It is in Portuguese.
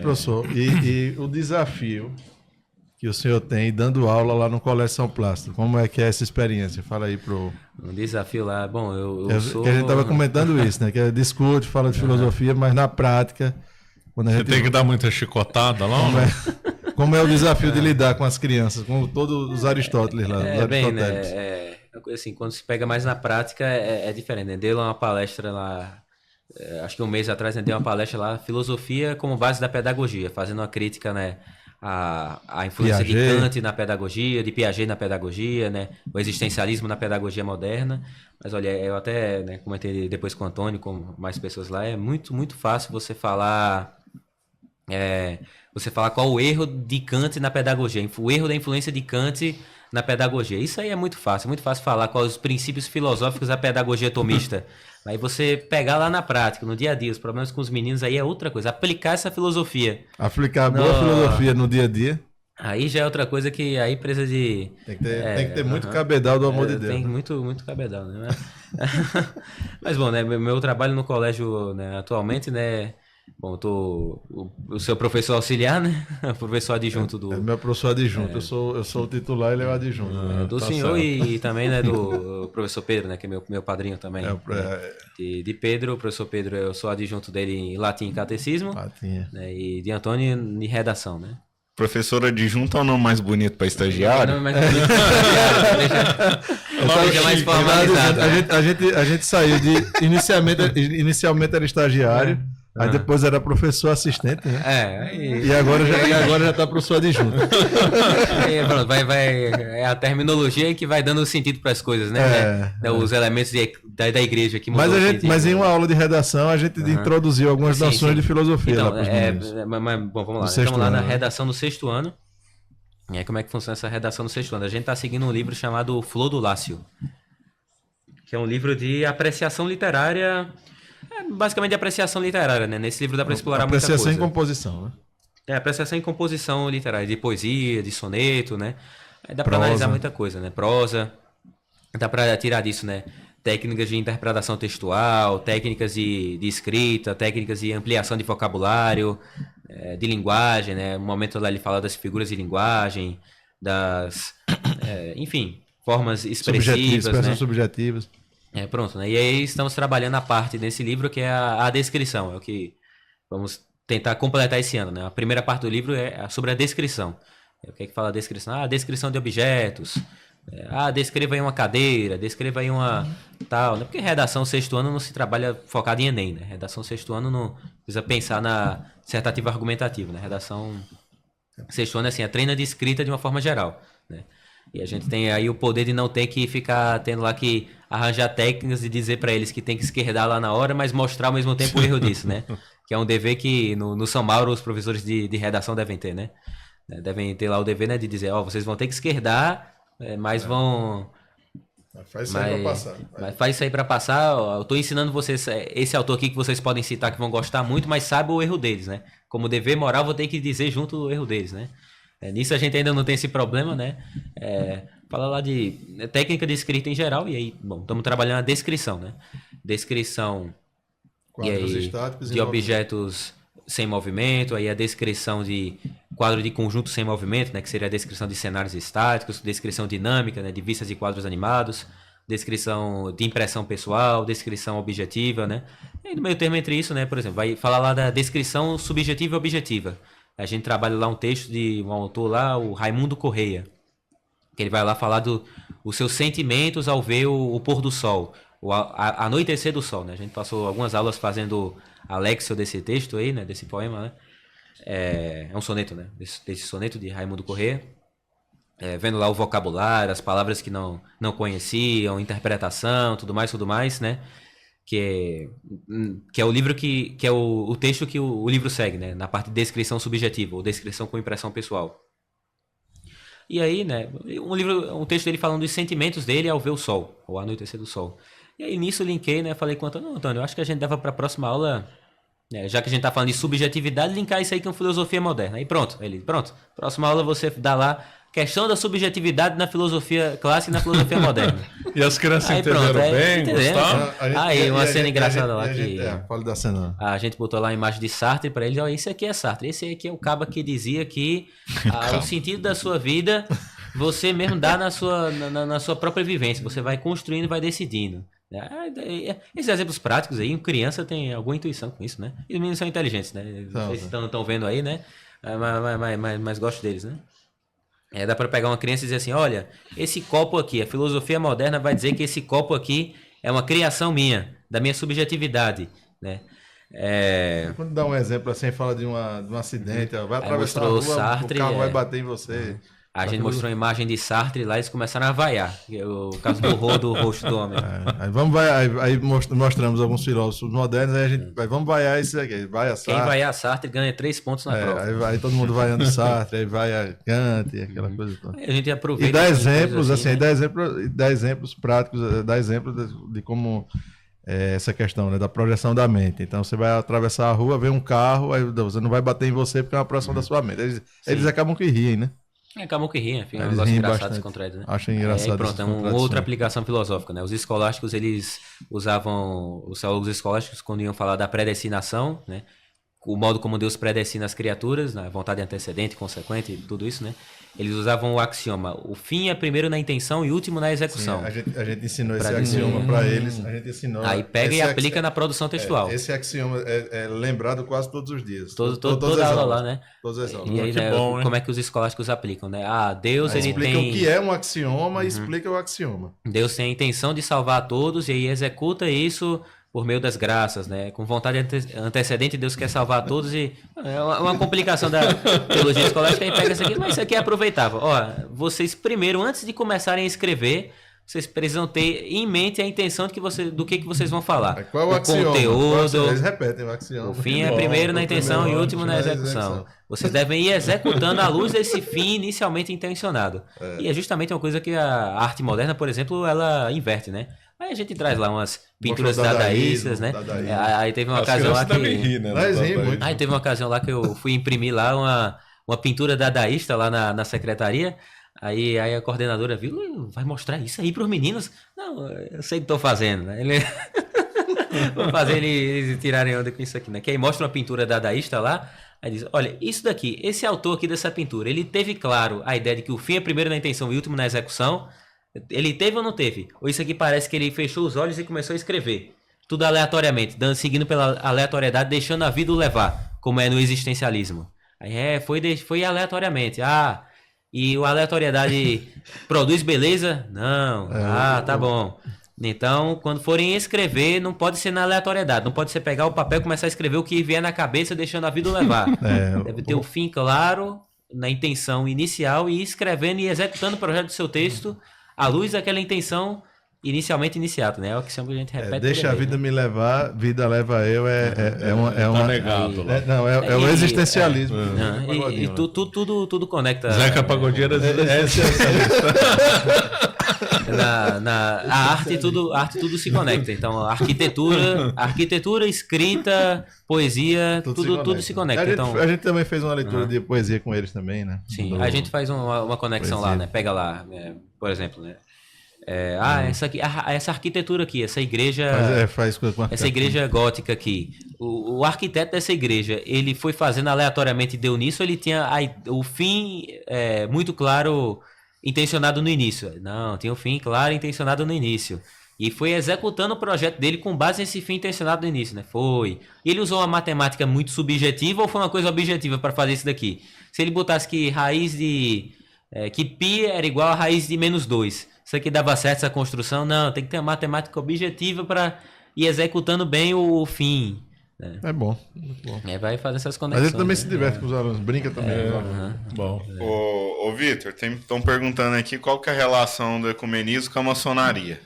Professor, e o desafio que o senhor tem dando aula lá no Colégio São Plácido, como é que é essa experiência? Fala aí pro... Um desafio lá, bom, eu sou... Que a gente estava comentando isso, né? Que discute, fala de filosofia, mas na prática... Quando a gente... Você tem que dar muita chicotada lá? Como é o desafio de lidar com as crianças, com todos os Aristóteles lá, os bem, aristotélicos? né? Assim, quando se pega mais na prática é diferente, né? Dei lá uma palestra lá, acho que um mês atrás, né? Dei uma palestra lá, filosofia como base da pedagogia, fazendo uma crítica, né? A influência Piaget. de Kant na pedagogia, de Piaget na pedagogia, né? O existencialismo na pedagogia moderna. Mas olha, eu até, né, comentei depois com o Antônio, com mais pessoas lá, é muito, muito fácil você falar qual o erro de Kant na pedagogia, o erro da influência de Kant na pedagogia. Isso aí é muito fácil falar quais os princípios filosóficos da pedagogia tomista. Aí você pegar lá na prática, no dia a dia, os problemas com os meninos aí é outra coisa, aplicar essa filosofia. Aplicar a boa filosofia no dia a dia. Aí já é outra coisa que aí precisa de... Tem que ter muito cabedal do amor de Deus. Tem muito cabedal, né? Mas bom, né? Meu trabalho no colégio, né, atualmente, né? Bom, eu sou professor auxiliar, né? Professor adjunto do... Meu professor adjunto, eu sou o titular e ele é o adjunto. Do tá senhor certo. e também, né, do professor Pedro, né? Que é meu padrinho também. De Pedro, o professor Pedro, eu sou adjunto dele em latim e catecismo. Né, e de Antônio em redação, né? Professor adjunto é o nome mais bonito para estagiário? O nome mais bonito para estagiário. Seja mais formalizado. A gente saiu de... Inicialmente era estagiário. Aí depois era professor assistente, né? E agora já está professor adjunto. Pronto, é a terminologia que vai dando sentido para as coisas, né? Os elementos da igreja que mudou mas em uma aula de redação a gente introduziu algumas noções de filosofia então, lá para os meninos. Mas, bom, vamos lá. Estamos lá na redação do 6º ano. E aí como é que funciona essa redação do 6º ano? A gente está seguindo um livro chamado Flor do Lácio, que é um livro de apreciação literária... basicamente de apreciação literária, né? Nesse livro dá para explorar muita coisa. Apreciação em composição, né? Apreciação em composição literária, de poesia, de soneto, né? Aí dá para analisar muita coisa, né? Prosa, dá para tirar disso, né? Técnicas de interpretação textual, técnicas de escrita, técnicas de ampliação de vocabulário, de linguagem, né? No momento lá ele fala das figuras de linguagem, enfim, formas expressivas, expressões subjetivas. Pronto, né? E aí estamos trabalhando a parte desse livro que é a descrição, é o que vamos tentar completar esse ano, né? A primeira parte do livro é sobre a descrição. O que é que fala a descrição? A descrição de objetos. Descreva aí uma cadeira, descreva aí uma tal, né? Porque redação 6º ano não se trabalha focado em Enem, né? Redação 6º ano não precisa pensar na dissertativa argumentativa, né? Redação 6º ano é assim, a treina de escrita de uma forma geral, né? E a gente tem aí o poder de não ter que ficar tendo lá que arranjar técnicas e dizer para eles que tem que esquerdar lá na hora, mas mostrar ao mesmo tempo o erro disso, né? Que é um dever que no São Mauro os professores de redação devem ter, né? Devem ter lá o dever, né, de dizer, vocês vão ter que esquerdar, mas vão... Faz isso aí para passar. Faz isso aí para passar. Eu estou ensinando vocês, esse autor aqui que vocês podem citar que vão gostar muito, mas sabe o erro deles, né? Como dever moral, vou ter que dizer junto o erro deles, né? Nisso a gente ainda não tem esse problema, né? Fala lá de técnica de escrita em geral, e aí, bom, estamos trabalhando a descrição, né? Descrição de objetos sem movimento, aí a descrição de quadro de conjunto sem movimento, né? Que seria a descrição de cenários estáticos, descrição dinâmica, né? De vistas de quadros animados, descrição de impressão pessoal, descrição objetiva, né? E aí, no meio termo entre isso, né? Por exemplo, vai falar lá da descrição subjetiva e objetiva. A gente trabalha lá um texto de um autor lá, o Raimundo Correia, que ele vai lá falar os seus sentimentos ao ver o pôr do sol, o anoitecer do sol, né? A gente passou algumas aulas fazendo a lexio desse texto aí, né? Desse poema, né? É um soneto, né? Desse soneto de Raimundo Correia. Vendo lá o vocabulário, as palavras que não conheciam, interpretação, tudo mais, né? Que é o livro que é o texto que o livro segue, né? Na parte de descrição subjetiva, ou descrição com impressão pessoal. E aí, né? Um texto dele falando dos sentimentos dele ao ver o sol, ou anoitecer do sol. E aí nisso eu linkei, né? Falei com o Antônio, Antônio, eu acho que a gente dava para a próxima aula, né? Já que a gente tá falando de subjetividade, linkar isso aí com filosofia moderna. Aí pronto, próxima aula você dá lá questão da subjetividade na filosofia clássica e na filosofia moderna. E as crianças entenderam bem, gostaram? Aí, uma cena engraçada lá que... Fala da cena. A gente botou lá a imagem de Sartre para eles, ó, isso aqui é Sartre, esse aqui é o caba que dizia que o sentido da sua vida você mesmo dá na sua própria vivência, você vai construindo e vai decidindo. Esses exemplos práticos aí, criança tem alguma intuição com isso, né? E os meninos são inteligentes, né? Vocês estão vendo aí, né? Mas gosto deles, né? Dá para pegar uma criança e dizer assim, olha, esse copo aqui, a filosofia moderna vai dizer que esse copo aqui é uma criação minha, da minha subjetividade, né? Quando dá um exemplo assim, fala de um acidente, vai atravessar a rua, Sartre, o carro vai bater em você. A gente mostrou uma imagem de Sartre lá e eles começaram a vaiar, o caso do horror do rosto do homem. Aí mostramos alguns filósofos modernos, aí a gente vamos vaiar esse aqui, vaia Sartre. Quem vaiar Sartre ganha 3 pontos na prova. Aí todo mundo vaiando Sartre, aí vaia Kant, aquela coisa toda. Aí a gente aproveita. E dá exemplos, assim, né? dá exemplos práticos, dá exemplos de como essa questão, né, da projeção da mente. Então você vai atravessar a rua, vê um carro, aí você não vai bater em você porque é uma projeção da sua mente. Eles acabam que riem, né? Acabam que riem, fica um negócio engraçado descontraído, né? Acho engraçado. Pronto, é uma outra aplicação filosófica, né? Os escolásticos, eles usavam, os teólogos escolásticos, quando iam falar da predestinação, né? O modo como Deus predestina as criaturas, na vontade antecedente, consequente, tudo isso, né? Eles usavam o axioma, o fim é primeiro na intenção e último na execução. Sim, a gente ensinou esse axioma para eles, a gente ensinou. Aí pega e aplica na produção textual. Esse axioma é lembrado quase todos os dias. Toda aula lá, né? Todas as aulas. E aí, né, bom, como é que os escolásticos aplicam, né? Deus, ele explica tem... o que é um axioma e explica o axioma. Deus tem a intenção de salvar a todos e aí executa isso por meio das graças, né? Com vontade antecedente, Deus quer salvar a todos e é uma complicação da teologia escolástica. Aí pega isso aqui, mas isso aqui é aproveitável. Vocês primeiro, antes de começarem a escrever, vocês precisam ter em mente a intenção do que vocês vão falar. Qual é o axioma? Conteúdo. Eles repetem o axioma. O fim é primeiro na intenção e último na execução. Vocês devem ir executando à luz desse fim inicialmente intencionado. E é justamente uma coisa que a arte moderna, por exemplo, ela inverte, né? Aí a gente traz lá umas pinturas dadaístas, né? Aí teve uma ocasião lá que... Aí teve uma ocasião lá que eu fui imprimir lá uma pintura dadaísta lá na secretaria. Aí a coordenadora viu, vai mostrar isso aí para os meninos? Não, eu sei o que estou fazendo, né? Vou fazer eles tirarem onda com isso aqui, né? Que aí mostra uma pintura dadaísta lá, aí diz, olha, isso daqui, esse autor aqui dessa pintura, ele teve claro a ideia de que o fim é primeiro na intenção e último na execução? Ele teve ou não teve? Ou isso aqui parece que ele fechou os olhos e começou a escrever? Tudo aleatoriamente, seguindo pela aleatoriedade, deixando a vida o levar, como é no existencialismo. Aí foi aleatoriamente. E a aleatoriedade produz beleza? Não. Tá bom. Então, quando forem escrever, não pode ser na aleatoriedade. Não pode ser pegar o papel e começar a escrever o que vier na cabeça, deixando a vida o levar. Deve ter o fim claro, na intenção inicial, e ir escrevendo e executando o projeto do seu texto à luz daquela intenção inicialmente iniciada, né? É o que sempre a gente repete. Deixa a vida me levar, vida leva eu, tá negado lá. É o existencialismo. E tudo conecta. Zeca Pagodinho era existencialista. A arte tudo se conecta. Então, a arquitetura, escrita, poesia, tudo se conecta. A gente também fez uma leitura de poesia com eles também, né? Sim, a gente faz uma conexão poesia. Lá, né? Pega lá, por exemplo, né? Essa arquitetura aqui, essa igreja, essa igreja gótica aqui, o arquiteto dessa igreja, ele foi fazendo aleatoriamente, deu nisso, ele tinha o fim muito claro, intencionado no início. Não, tinha o fim claro, intencionado no início. E foi executando o projeto dele com base nesse fim intencionado no início, né? Foi. E ele usou uma matemática muito subjetiva ou foi uma coisa objetiva para fazer isso daqui? Se ele botasse que que π era igual a raiz de -2. Isso aqui dava certo, essa construção? Não, tem que ter uma matemática objetiva para ir executando bem o fim. Né? É bom. Muito bom. Vai fazer essas conexões. Mas ele também se diverte com os alunos, brinca também. Bom. Ô Vitor, estão perguntando aqui qual que é a relação do ecumenismo com a maçonaria.